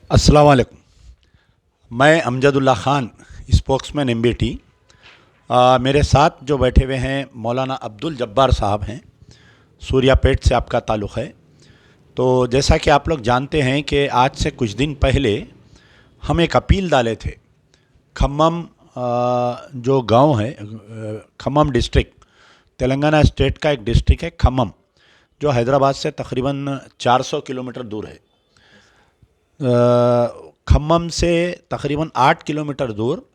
अस्सलाम वालेकुम। मैं अमजदुल्ला ख़ान, स्पोक्समैन एमबीटी। मेरे साथ जो बैठे हुए हैं मौलाना अब्दुल जब्बार साहब हैं। सूर्यापेट से आपका ताल्लुक़ है। तो जैसा कि आप लोग जानते हैं कि आज से कुछ दिन पहले हम एक अपील डाले थे। खम्मम जो गांव है, खम्मम डिस्ट्रिक्ट, तेलंगाना स्टेट का एक डिस्ट्रिक्ट है खम्मम, जो हैदराबाद से तकरीबन 400 किलोमीटर दूर है। खम्मम से तकरीबन 8 किलोमीटर दूर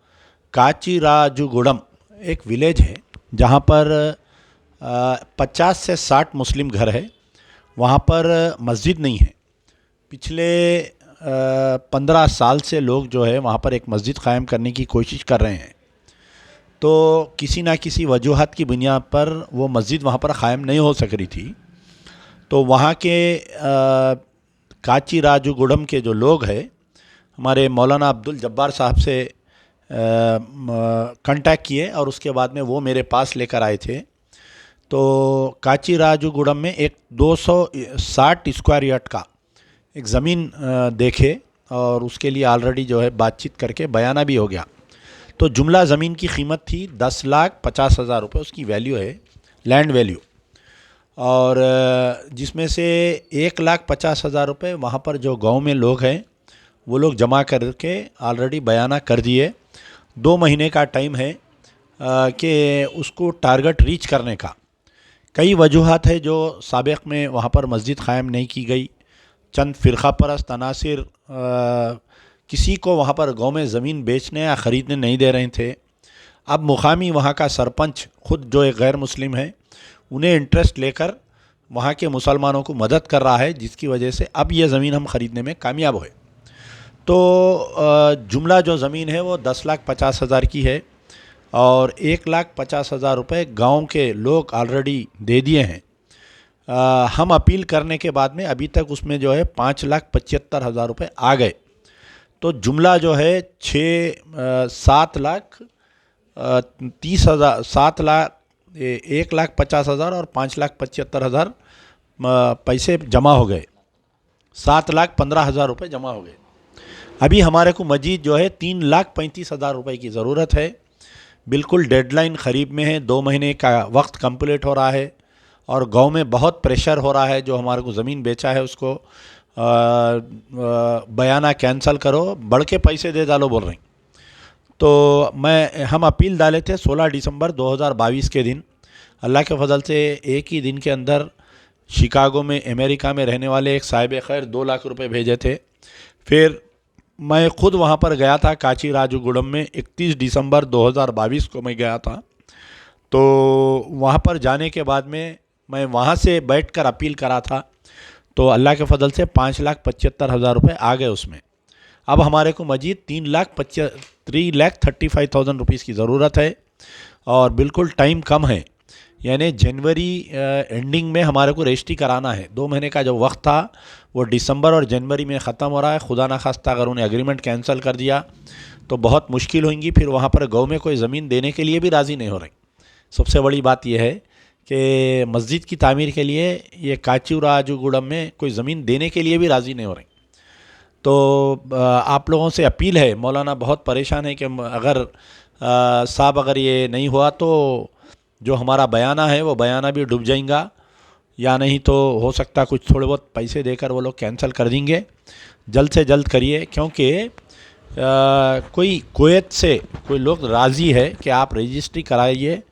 काचीराजुगुडम एक विलेज है, जहाँ पर 50 से 60 मुस्लिम घर है। वहाँ पर मस्जिद नहीं है। पिछले 15 साल से लोग जो है वहाँ पर एक मस्जिद क़ायम करने की कोशिश कर रहे हैं। तो किसी ना किसी वजूहत की बुनियाद पर वो मस्जिद वहाँ पर क़ायम नहीं हो सक रही थी। तो वहाँ के काचीराजुगुडम के जो लोग हैं, हमारे मौलाना अब्दुल जब्बार साहब से कांटेक्ट किए और उसके बाद में वो मेरे पास लेकर आए थे। तो काचीराजुगुडम में एक 260 स्क्वायर यार्ड का एक ज़मीन देखे और उसके लिए ऑलरेडी जो है बातचीत करके बयाना भी हो गया। तो जुमला ज़मीन की कीमत थी 10,50,000 रुपये, उसकी वैल्यू है, लैंड वैल्यू। और जिसमें से 1,50,000 रुपये वहाँ पर जो गांव में लोग हैं वो लोग जमा करके ऑलरेडी बयाना कर दिए। 2 महीने का टाइम है कि उसको टारगेट रीच करने का। कई वजूहत है जो साबिक़ में वहाँ पर मस्जिद क़ायम नहीं की गई। चंद फ़िरक़ा परस्त अनासिर किसी को वहाँ पर गांव में ज़मीन बेचने या ख़रीदने नहीं दे रहे थे। अब मुकामी वहाँ का सरपंच ख़ुद जो एक गैर मुस्लिम है, उन्हें इंटरेस्ट लेकर वहाँ के मुसलमानों को मदद कर रहा है, जिसकी वजह से अब ये ज़मीन हम ख़रीदने में कामयाब हुए। तो जुमला जो ज़मीन है वो 10,50,000 की है और 1,50,000 रुपये गाँव के लोग ऑलरेडी दे दिए हैं। हम अपील करने के बाद में अभी तक उसमें जो है 5,75,000 रुपये आ गए। तो जुमला जो है 7,30,000, 1,50,000 और 5,75,000 पैसे जमा हो गए। 7,15,000 रुपये जमा हो गए। अभी हमारे को मजीद जो है 3,35,000 रुपये की ज़रूरत है। बिल्कुल डेडलाइन क़रीब में है, 2 महीने का वक्त कंप्लीट हो रहा है और गांव में बहुत प्रेशर हो रहा है। जो हमारे को ज़मीन बेचा है उसको बयाना कैंसल करो, बढ़ के पैसे दे डालो बोल रहे हैं। तो हम अपील डाले थे 16 दिसंबर 2022 के दिन। अल्लाह के फजल से एक ही दिन के अंदर शिकागो में, अमेरिका में रहने वाले एक साहिब खैर 2 लाख रुपए भेजे थे। फिर मैं ख़ुद वहाँ पर गया था काचीराजुगुडम में, 31 दिसंबर 2022 को मैं गया था। तो वहाँ पर जाने के बाद में मैं वहाँ से बैठकर अपील करा था। तो अल्लाह के फजल से 5,75,000 रुपये आ गए उसमें। अब हमारे को मजीद 3,35,000 रुपीज़ की ज़रूरत है और बिल्कुल टाइम कम है। यानी जनवरी एंडिंग में हमारे को रजिस्ट्री कराना है। 2 महीने का जो वक्त था वो दिसंबर और जनवरी में ख़त्म हो रहा है। खुदा न खास्ता अगर उन्हें एग्रीमेंट कैंसिल कर दिया तो बहुत मुश्किल होंगी। फिर वहाँ पर गाँव में कोई ज़मीन देने के लिए भी राज़ी नहीं हो रही। सबसे बड़ी बात यह है कि मस्जिद की तामीर के लिए ये काचीराजुगुडम में कोई ज़मीन देने के लिए भी राज़ी नहीं हो रही। तो आप लोगों से अपील है, मौलाना बहुत परेशान है कि अगर साहब अगर ये नहीं हुआ तो जो हमारा बयाना है वो बयाना भी डूब जाएगा, या नहीं तो हो सकता कुछ थोड़े बहुत पैसे देकर वो लोग कैंसिल कर देंगे। जल्द से जल्द करिए, क्योंकि कोई कुवैत से कोई लोग राज़ी है कि आप रजिस्ट्री कराइए,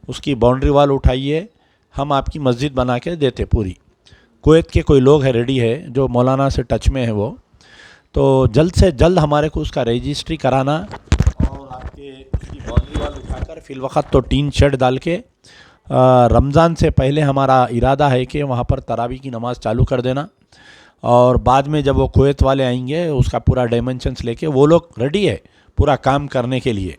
उसकी बाउंड्री वाल उठाइए, हम आपकी मस्जिद बना के देते पूरी। कुवैत के कोई लोग है रेडी है जो मौलाना से टच में है वो। तो जल्द से जल्द हमारे को उसका रजिस्ट्री कराना और आपके उसकी बाउंड्री वाल उठाकर फ़िलवक़्त तो टीन शेड डाल के रमज़ान से पहले हमारा इरादा है कि वहाँ पर तरावी की नमाज़ चालू कर देना। और बाद में जब वो कुवैत वाले आएंगे उसका पूरा डायमेंशंस लेके वो लोग रेडी है पूरा काम करने के लिए।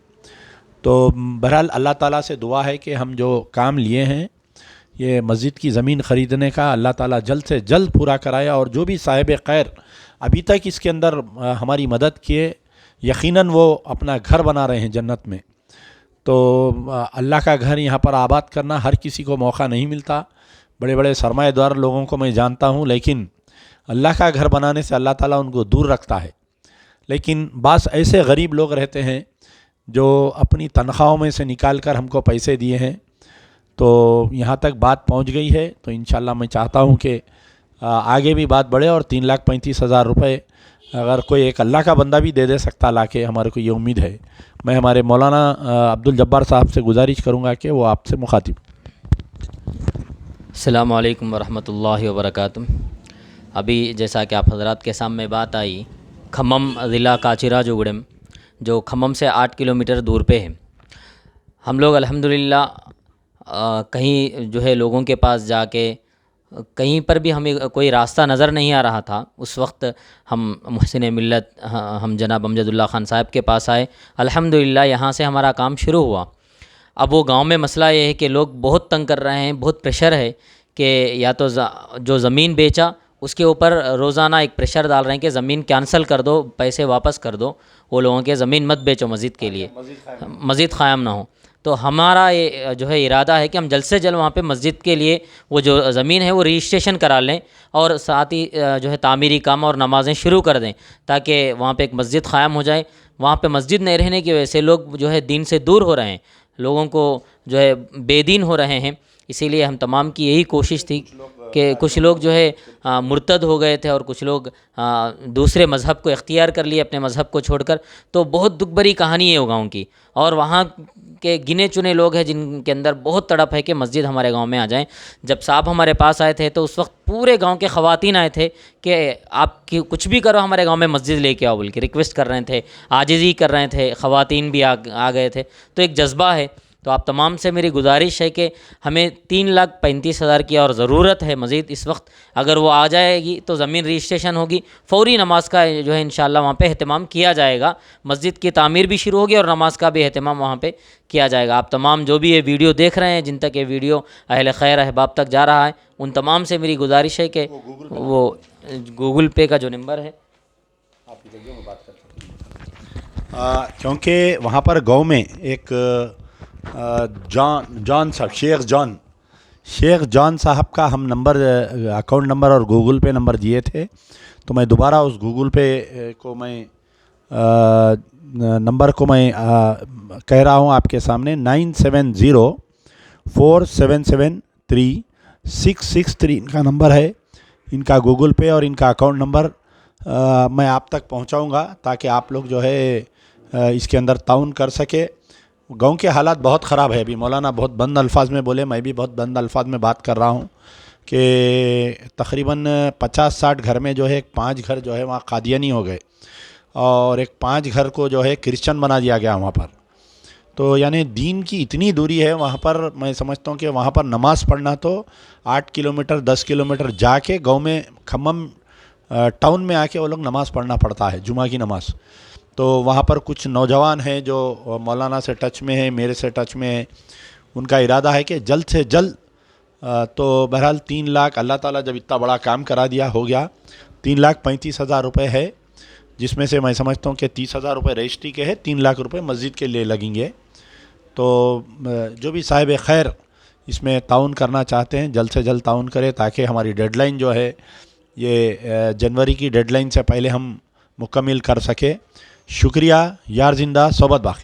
तो बहरहाल अल्लाह ताला से दुआ है कि हम जो काम लिए हैं ये मस्जिद की ज़मीन ख़रीदने का, अल्लाह ताला जल्द से जल्द पूरा कराए। और जो भी साहिब खैर अभी तक इसके अंदर हमारी मदद किए, यकीनन वो अपना घर बना रहे हैं जन्नत में। तो अल्लाह का घर यहाँ पर आबाद करना हर किसी को मौका नहीं मिलता। बड़े बड़े सरमाएदार लोगों को मैं जानता हूँ, लेकिन अल्लाह का घर बनाने से अल्लाह ताला उनको दूर रखता है। लेकिन बास ऐसे गरीब लोग रहते हैं जो अपनी तनख्वाहों में से निकाल कर हमको पैसे दिए हैं। तो यहाँ तक बात पहुँच गई है, तो इंशाल्लाह मैं चाहता हूँ कि आगे भी बात बढ़े और 3,35,000 रुपये अगर कोई एक अल्लाह का बंदा भी दे सकता ला के, हमारे को ये उम्मीद है। मैं हमारे मौलाना अब्दुल जब्बार साहब से गुजारिश करूँगा कि वो आपसे मुखातिब। अस्सलामु अलैकुम वरहमतुल्लाहि वबरकातुहू। अभी जैसा कि आप हज़रात के सामने बात आई, खम्मम ज़िला काचिराजुगुड़म जो खम्मम से 8 किलोमीटर दूर पे है। हम लोग अल्हम्दुलिल्लाह कहीं जो है लोगों के पास जाके कहीं पर भी हमें कोई रास्ता नज़र नहीं आ रहा था, उस वक्त हम मुहसिन मिल्लत हम जनाब अमजदुल्ला ख़ान साहब के पास आए। अल्हम्दुलिल्लाह यहाँ से हमारा काम शुरू हुआ। अब वो गांव में मसला ये है कि लोग बहुत तंग कर रहे हैं, बहुत प्रेशर है कि या तो जो ज़मीन बेचा उसके ऊपर रोज़ाना एक प्रेशर डाल रहे हैं कि ज़मीन कैंसिल कर दो, पैसे वापस कर दो, वो लोगों के ज़मीन मत बेचो मस्जिद के लिए, मस्जिद क़ायम ना हो। तो हमारा ये जो है इरादा है कि हम जल्द से जल्द वहाँ पे मस्जिद के लिए वो जो ज़मीन है वो रजिस्ट्रेशन करा लें और साथ ही जो है तामीरी काम और नमाज़ें शुरू कर दें, ताकि वहाँ पे एक मस्जिद क़ायम हो जाए। वहाँ पे मस्जिद नहीं रहने की वजह से लोग जो है दीन से दूर हो रहे हैं, लोगों को जो है बेदीन हो रहे हैं। इसीलिए हम तमाम की यही कोशिश थी कि कुछ लोग जो है मुर्तद हो गए थे और कुछ लोग दूसरे मज़हब को इख्तियार कर लिए अपने मज़हब को छोड़कर। तो बहुत दुख भरी कहानी है वो गाँव की, और वहाँ के गिने चुने लोग हैं जिनके अंदर बहुत तड़प है कि मस्जिद हमारे गांव में आ जाए। जब साहब हमारे पास आए थे तो उस वक्त पूरे गांव के ख़वातीन आए थे कि आप कुछ भी करो हमारे गांव में मस्जिद लेके आओ, बल्कि रिक्वेस्ट कर रहे थे, आजिज़ी कर रहे थे, ख़वातीन भी आ गए थे। तो एक जज्बा है। तो आप तमाम से मेरी गुजारिश है कि हमें 3,35,000 की और ज़रूरत है मज़ीद इस वक्त। अगर वो आ जाएगी तो ज़मीन रजिस्ट्रेशन होगी, फ़ौरी नमाज का जो है इंशाअल्लाह वहाँ पे अहतमाम किया जाएगा, मस्जिद की तामीर भी शुरू होगी और नमाज का भी अहतमाम वहाँ पे किया जाएगा। आप तमाम जो भी ये वीडियो देख रहे हैं, जिन तक ये वीडियो अहल खैर अहबाब तक जा रहा है, उन तमाम से मेरी गुजारिश है कि वो गूगल पे का जो नंबर है क्योंकि वहाँ पर गाँव में एक जॉन साहब, शेख जॉन साहब का हम नंबर, अकाउंट नंबर और गूगल पे नंबर दिए थे। तो मैं दोबारा उस गूगल पे को मैं नंबर को मैं कह रहा हूँ आपके सामने, 9704773663 इनका नंबर है। इनका गूगल पे और इनका अकाउंट नंबर मैं आप तक पहुँचाऊँगा ताकि आप लोग जो है इसके अंदर ताउन कर सके। गांव के हालात बहुत ख़राब है। अभी मौलाना बहुत बंद अल्फाज में बोले, मैं भी बहुत बंद अल्फाज में बात कर रहा हूँ कि तकरीबन 50-60 घर में जो है 5 घर जो है वहाँ कादियानी हो गए और एक 5 घर को जो है क्रिश्चियन बना दिया गया वहाँ पर। तो यानी दीन की इतनी दूरी है वहाँ पर। मैं समझता हूँ कि वहाँ पर नमाज़ पढ़ना तो 8 किलोमीटर 10 किलोमीटर जाके गाँव में खम्मम टाउन में आके वो लोग नमाज़ पढ़ना पड़ता है, जुमा की नमाज़। तो वहाँ पर कुछ नौजवान हैं जो मौलाना से टच में है, मेरे से टच में है। उनका इरादा है कि जल्द से जल्द तो बहरहाल 3 लाख, अल्लाह ताला जब इतना बड़ा काम करा दिया, हो गया 3,35,000 रुपये है, जिसमें से मैं समझता हूँ कि 30,000 रुपये रजिस्ट्री के हैं, 3 लाख रुपये मस्जिद के लिए लगेंगे। तो जो भी साहिब खैर इसमें ताउन करना चाहते हैं जल्द से जल्द ताउन करें ताकि हमारी डेडलाइन जो है ये जनवरी की डेडलाइन से पहले हम मुकम्मल कर सके। शुक्रिया। यार जिंदा सोबत बाकी।